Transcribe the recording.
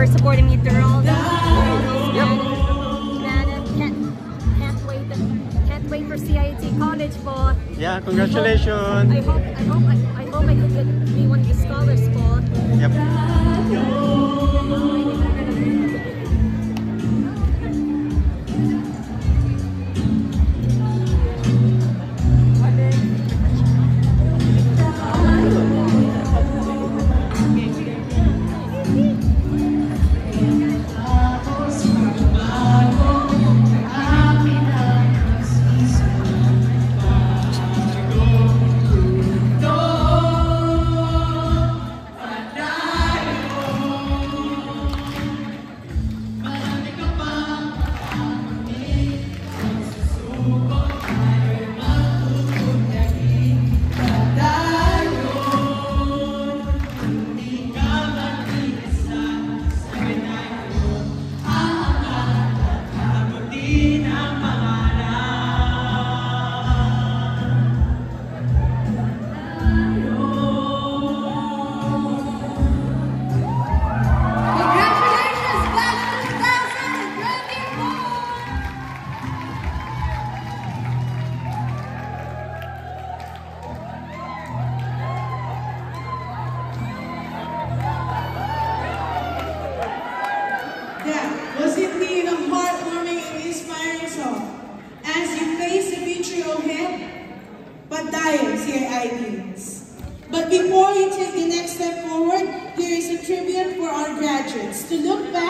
for supporting me through all this. Yep. Can't wait for CIT College po. Yeah, congratulations. I hope I could be one of the scholars po. Yep. Yeah, was indeed a heartwarming and inspiring song as you face the future ahead, but diets your ideals. But before you take the next step forward, here is a tribute for our graduates to look back